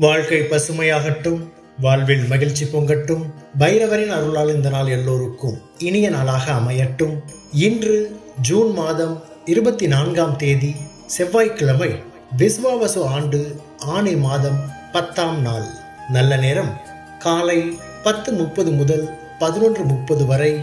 வாழ்க்கை பசுமையாகட்டும், வாழ்வில் மகிழ்ச்சி பொங்கட்டும். பைரவரின் அருளால் இந்த நாள் எல்லோருக்கும் இனிய நாளாக அமையட்டும். இன்று ஜூன் மாதம் 24ஆம் தேதி செவ்வாய்க்கிழமை, விஸ்வாவசு ஆண்டு ஆணி மாதம் 10ஆம் நாள். நல்ல நேரம் காலை 10:30 முதல் 11:30 வரை,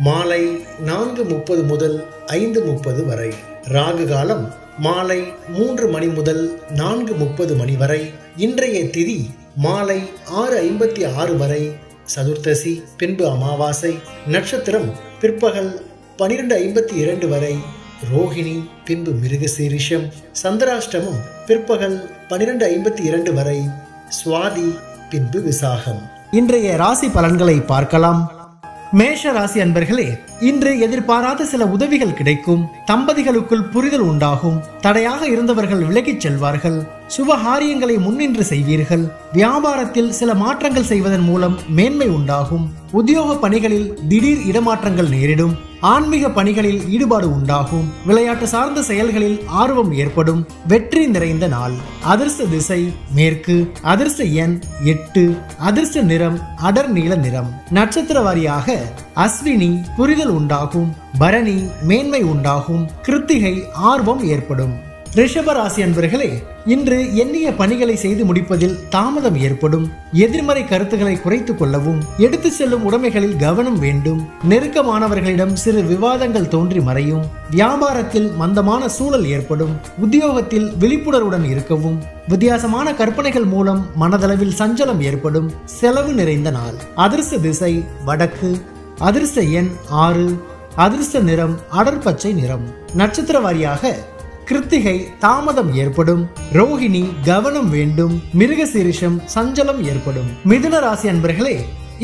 மாலை 4:30 முதல் 5:30 வரை. ராகு காலம் மாலை 3 மணி முதல் 4:30 மணி வரை. இன்றைய திதி மாலை 6:56 வரை சதுர்த்தசி, பின்பு அமாவாசை. நட்சத்திரம் பிற்பகல் 12:52 வரை ரோஹிணி, பின்பு மிருகசீரிஷம். சந்திராஷ்டமம் பிற்பகல் 12:52 வரை சுவாதி, பின்பு விசாகம். இன்றைய ராசி பலன்களை பார்க்கலாம். மேஷ ராசி அன்பர்களே, இன்று எதிர்பாராத சில உதவிகள் கிடைக்கும். தம்பதிகளுக்குள் புரிதல் உண்டாகும். தடையாக இருந்தவர்கள் விலகிச் செல்வார்கள். சுபகாரியங்களை முன்னின்று செய்வீர்கள். வியாபாரத்தில் சில மாற்றங்கள் செய்வதன் மூலம் மேன்மை உண்டாகும். உத்தியோக பணிகளில் திடீர் இடமாற்றங்கள் நேரிடும். ஆன்மீக பணிகளில் ஈடுபாடு உண்டாகும். விளையாட்டு சார்ந்த செயல்களில் ஆர்வம் ஏற்படும். வெற்றி நிறைந்த நாள். அதிர்ஷ்ட திசை மேற்கு. அதிர்ஷ்ட எண் 8. அதிர்ஷ்ட நிறம் அடர் நீல நிறம். நட்சத்திர வாரியாக அஸ்வினி, புரிதல் உண்டாகும். பரணி, மேன்மை உண்டாகும். கிருத்திகை, ஆர்வம் ஏற்படும். ரிஷப ராசி அன்பர்களே, இன்று எண்ணிய பணிகளை செய்து முடிப்பதில் தாமதம் ஏற்படும். எதிர்மறை கருத்துக்களை குறைத்துக் கொள்ளவும், எடுத்து செல்லும் உடைமைகளில் கவனம் வேண்டும். நெருக்கமானவர்களிடம் சிறு விவாதங்கள் தோன்றி மறையும். வியாபாரத்தில் மந்தமான சூழல் ஏற்படும். உத்தியோகத்தில் விழிப்புணர்வுடன் இருக்கவும். வித்தியாசமான கற்பனைகள் மூலம் மனதளவில் சஞ்சலம் ஏற்படும். செலவு நிறைந்த நாள். அதிர்ஷ்ட திசை வடக்கு. அதிர்ஷ்ட எண் 6. அதிர்ஷ்ட நிறம் அடர் பச்சை நிறம். நட்சத்திர வாரியாக கிருத்திகை, தாமதம் ஏற்படும். ரோஹிணி, கவனம் வேண்டும். மிருகசீரிஷம், சஞ்சலம் ஏற்படும். மிதுன ராசி அன்பர்களே,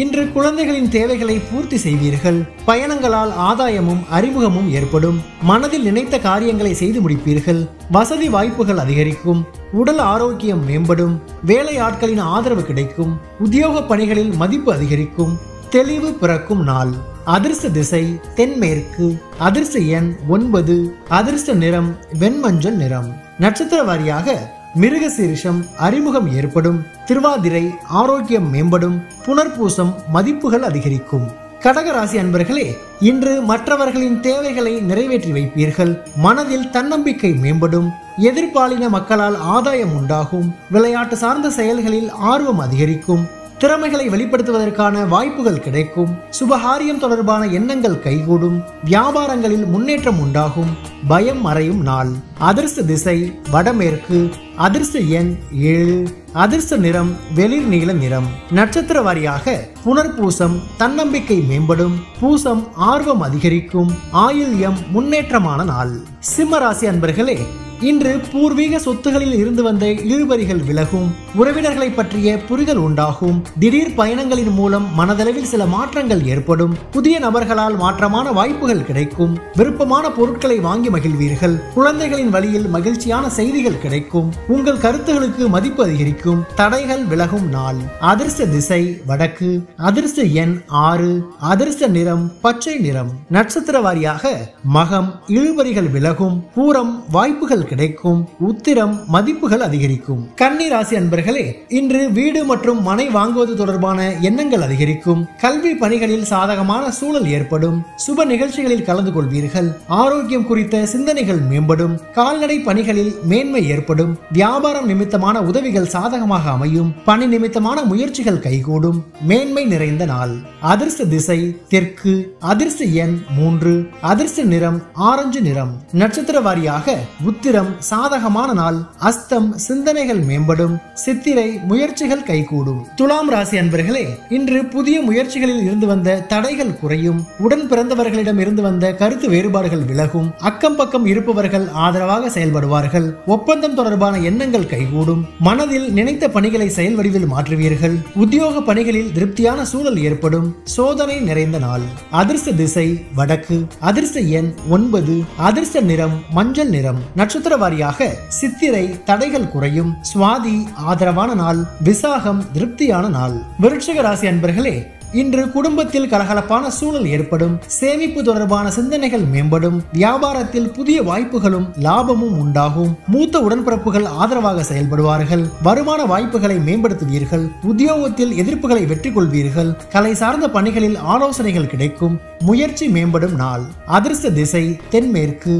இன்று குழந்தைகளின் தேவைகளை பூர்த்தி செய்வீர்கள். பயணங்களால் ஆதாயமும் அறிமுகமும் ஏற்படும். மனதில் நினைத்த காரியங்களை செய்து முடிப்பீர்கள். வசதி வாய்ப்புகள் அதிகரிக்கும். உடல் ஆரோக்கியம் மேம்படும். வேலை ஆட்களின் ஆதரவு கிடைக்கும். உத்தியோக பணிகளில் மதிப்பு அதிகரிக்கும். தெளிவு பிறக்கும் நாள். அதிர்ஷ்ட திசை தென்மேற்கு. அதிர்ஷ்ட எண் 9. அதிர்ஷ்ட நிறம் வெண்மஞ்சள் நிறம். நட்சத்திர வாரியாக மிருகசீரிஷம், அறிமுகம் ஏற்படும். திருவாதிரை, ஆரோக்கியம் மேம்படும். புனர்பூசம், மதிப்புகள் அதிகரிக்கும். கடகராசி அன்பர்களே, இன்று மற்றவர்களின் தேவைகளை நிறைவேற்றி வைப்பீர்கள். மனதில் தன்னம்பிக்கை மேம்படும். எதிர்பாலின மக்களால் ஆதாயம் உண்டாகும். விளையாட்டு சார்ந்த செயல்களில் ஆர்வம் அதிகரிக்கும். திறமைகளை வெளிப்படுத்துவதற்கான வாய்ப்புகள் கிடைக்கும். சுபகாரியம் தொடர்பான எண்ணங்கள் கைகூடும். வியாபாரங்களில் முன்னேற்றம் உண்டாகும். பயம் மறையும் நாள். அதிர்ஷ்ட திசை வடமேற்கு. அதிர்ஷ்ட எண் 7. அதிர்ஷ்ட நிறம் வெளிர் நீல நிறம். நட்சத்திர வாரியாக புனர்பூசம், தன்னம்பிக்கை மேம்படும். பூசம், ஆர்வம் அதிகரிக்கும். ஆயில்யம், முன்னேற்றமான நாள். சிம்ம ராசி அன்பர்களே, இன்று பூர்வீக சொத்துகளில் இருந்து வந்த இழுபறிகள் விலகும். உறவினர்களை பற்றிய புரிதல் உண்டாகும். திடீர் பயணங்களின் மூலம் மனதளவில் சில மாற்றங்கள் ஏற்படும். புதிய நபர்களால் மாற்றமான வாய்ப்புகள் கிடைக்கும். விருப்பமான பொருட்களை வாங்கி மகிழ்வீர்கள். குழந்தைகளின் வழியில் மகிழ்ச்சியான செய்திகள் கிடைக்கும். உங்கள் கருத்துகளுக்கு மதிப்பு அதிகரிக்கும். தடைகள் விலகும் நாள். அதிர்ஷ்ட திசை வடக்கு. அதிர்ஷ்ட எண் 6. அதிர்ஷ்ட நிறம் பச்சை நிறம். நட்சத்திர வாரியாக மகம், இழுபறிகள் விலகும். பூரம், வாய்ப்புகள் கிடைக்கும். உத்திரம், மதிப்புகள் அதிகரிக்கும். கன்னி ராசி அன்பர்களே, இன்று வீடு மற்றும் மனை வாங்குவது தொடர்பான எண்ணங்கள் அதிகரிக்கும். கல்வி பணிகளில் சாதகமான சூழல் ஏற்படும். சுப நிகழ்ச்சிகளில் கலந்து கொள்வீர்கள். ஆரோக்கியம் குறித்த சிந்தனைகள் மேம்படும். கால்நடை பணிகளில் மேன்மை ஏற்படும். வியாபாரம் நிமித்தமான உதவிகள் சாதகமாக அமையும். பணி நிமித்தமான முயற்சிகள் கைகூடும். மேன்மை நிறைந்த நாள். அதிர்ஷ்ட திசை தெற்கு. அதிர்ஷ்ட எண் 3. அதிர்ஷ்ட நிறம் ஆரஞ்சு நிறம். நட்சத்திர வாரியாக உத்திரம், சாதகமான நாள். அஸ்தம், சிந்தனைகள் மேம்படும். சித்திரை, முயற்சிகள் கைகூடும். துலாம் ராசி அன்பர்களே, இன்று புதிய முயற்சிகளில் இருந்து வந்த தடைகள் குறையும். உடன் பிறந்தவர்களிடம் இருந்து வந்த கருத்து வேறுபாடுகள் விலகும். அக்கம் பக்கம் இருப்பவர்கள் ஆதரவாக செயல்படுவார்கள். ஒப்பந்தம் தொடர்பான எண்ணங்கள் கைகூடும். மனதில் நினைத்த பணிகளை செயல் வடிவில் மாற்றுவீர்கள். உத்தியோக பணிகளில் திருப்தியான சூழல் ஏற்படும். சோதனை நிறைந்த நாள். அதிர்ஷ்ட திசை வடக்கு. அதிர்ஷ்ட எண் 9. அதிர்ஷ்ட நிறம் மஞ்சள் நிறம். நட்சத்திர வாரியாக சித்திரை, தடைகள் குறையும். சுவாதி, ஆதரவான நாள். விசாகம், திருப்தியான நாள். விருட்சிக ராசி அன்பர்களே, இன்று குடும்பத்தில் கலகலப்பான சூழல் ஏற்படும். சேமிப்பு தொடர்பான சிந்தனைகள் மேம்படும். வியாபாரத்தில் புதிய வாய்ப்புகளும் லாபமும் உண்டாகும். மூத்த உடன்பிறப்புகள் ஆதரவாக செயல்படுவார்கள். வருமான வாய்ப்புகளை மேம்படுத்துவீர்கள். உத்தியோகத்தில் எதிர்ப்புகளை வெற்றி கொள்வீர்கள். கலை சார்ந்த பணிகளில் ஆலோசனைகள் கிடைக்கும். முயற்சி மேம்படும் நாள். அதிர்ஷ்ட திசை தென்மேற்கு.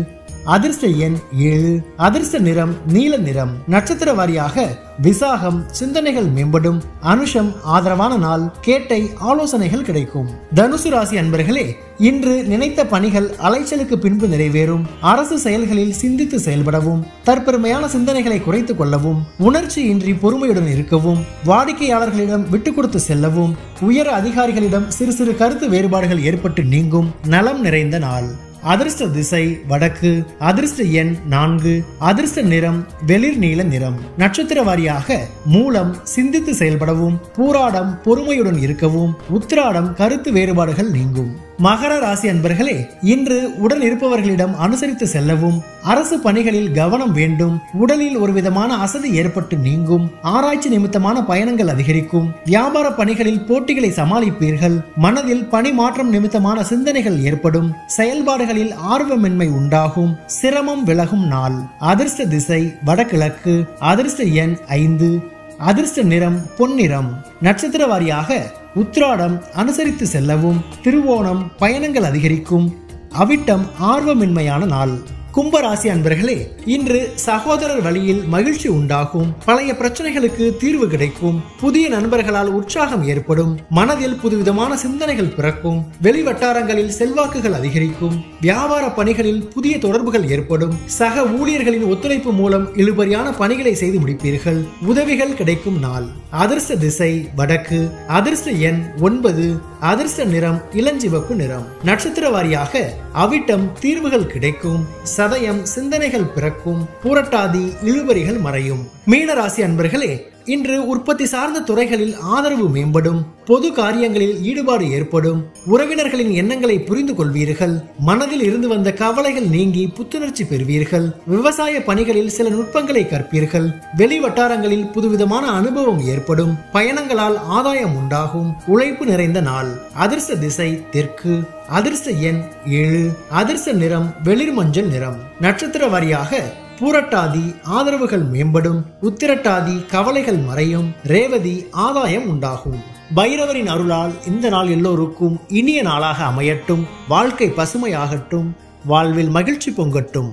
அதிர்ஷ்ட எண் 7. அதிர்ஷ்ட நிறம் நீல நிறம். நட்சத்திர வாரியாக விசாகம் சிந்தனைகள் மேம்படும். அனுஷம் ஆதரவான நாள். கேட்டை ஆலோசனைகள் கிடைக்கும். தனுசு ராசி அன்பர்களே, இன்று நினைத்த பணிகள் அலைச்சலுக்கு பின்பு நிறைவேறும். அரசு செயல்களில் சிந்தித்து செயல்படவும், தற்பெருமையான சிந்தனைகளை குறைத்துக் கொள்ளவும், உணர்ச்சியின்றி பொறுமையுடன் இருக்கவும், வாடிக்கையாளர்களிடம் விட்டுக் கொடுத்து செல்லவும், உயர் அதிகாரிகளிடம் சிறு சிறு கருத்து வேறுபாடுகள் ஏற்பட்டு நீங்கும். நலம் நிறைந்த நாள். அதிர்ஷ்ட திசை வடக்கு. அதிர்ஷ்ட எண் 4. அதிர்ஷ்ட நிறம் வெளிர் நீல நிறம். நட்சத்திர வாரியாக மூலம் சிந்தித்து செயல்படவும், பூராடம் பொறுமையுடன் இருக்கவும், உத்திராடம் கருத்து வேறுபாடுகள் நீங்கும். மகர ராசி அன்பர்களே, இன்று உடன் இருப்பவர்களிடம் அனுசரித்து செல்லவும், அரசு பணிகளில் கவனம் வேண்டும். உடலில் ஒரு விதமான அசதி ஏற்பட்டு நீங்கும். ஆராய்ச்சி நிமித்தமான பயணங்கள் அதிகரிக்கும். வியாபார பணிகளில் போட்டிகளை சமாளிப்பீர்கள். மனதில் பணி மாற்றம் நிமித்தமான சிந்தனைகள் ஏற்படும். செயல்பாடுகளில் ஆர்வமின்மை உண்டாகும். சிரமம் விலகும் நாள். அதிர்ஷ்ட திசை வடகிழக்கு. அதிர்ஷ்ட எண் 5. அதிர்ஷ்ட நிறம் பொன்னிறம். நட்சத்திர வாரியாக உத்திராடம் அனுசரித்து செல்லவும், திருவோணம் பயணங்கள் அதிகரிக்கும், அவிட்டம் ஆர்வமின்மையான நாள். கும்பராசி அன்பர்களே, இன்று சகோதரர் வழியில் மகிழ்ச்சி உண்டாகும். பழைய பிரச்சனைகளுக்கு தீர்வு கிடைக்கும். புதிய நண்பர்களால் உற்சாகம் ஏற்படும். மனதில் புதுவிதமான சிந்தனைகள் பிறக்கும். வெளிவட்டாரங்களில் செல்வாக்குகள் அதிகரிக்கும். வியாபார பணிகளில் புதிய தொடர்புகள் ஏற்படும். சக ஊழியர்களின் ஒத்துழைப்பு மூலம் இழுபறியான பணிகளை செய்து முடிப்பீர்கள். உதவிகள் கிடைக்கும் நாள். அதிர்ஷ்ட திசை வடக்கு. அதிர்ஷ்ட எண் 9. அதிர்ஷ்ட நிறம் இளஞ்சிவப்பு நிறம். நட்சத்திர வாரியாக அவிட்டம் தீர்வுகள் கிடைக்கும். சதயம் சிந்தனைகள் பிறக்கும். பூரட்டாதி இழுபறிகள் மறையும். மீனராசி அன்பர்களே, இன்று உற்பத்தி சார்ந்த துறைகளில் ஆதரவு மேம்படும். பொது காரியங்களில் ஈடுபாடு ஏற்படும். உறவினர்களின் எண்ணங்களை புரிந்து கொள்வீர்கள். மனதில் இருந்து வந்த கவலைகள் நீங்கி புத்துணர்ச்சி பெறுவீர்கள். விவசாய பணிகளில் சில நுட்பங்களை கற்பீர்கள். வெளி வட்டாரங்களில் புதுவிதமான அனுபவம் ஏற்படும். பயணங்களால் ஆதாயம் உண்டாகும். உழைப்பு நிறைந்த நாள். அதிர்ஷ்ட திசை தெற்கு. அதிர்ஷ்ட எண் 7. அதிர்ஷ்ட நிறம் வெளிர் மஞ்சள் நிறம். நட்சத்திர வாரியாக பூரட்டாதி ஆதரவுகள் மேம்படும். உத்திரட்டாதி கவலைகள் மறையும். ரேவதி ஆதாயம் உண்டாகும். பைரவரின் அருளால் இந்த நாள் எல்லோருக்கும் இனிய நாளாக அமையட்டும். வாழ்க்கை பசுமையாகட்டும். வாழ்வில் மகிழ்ச்சி பொங்கட்டும்.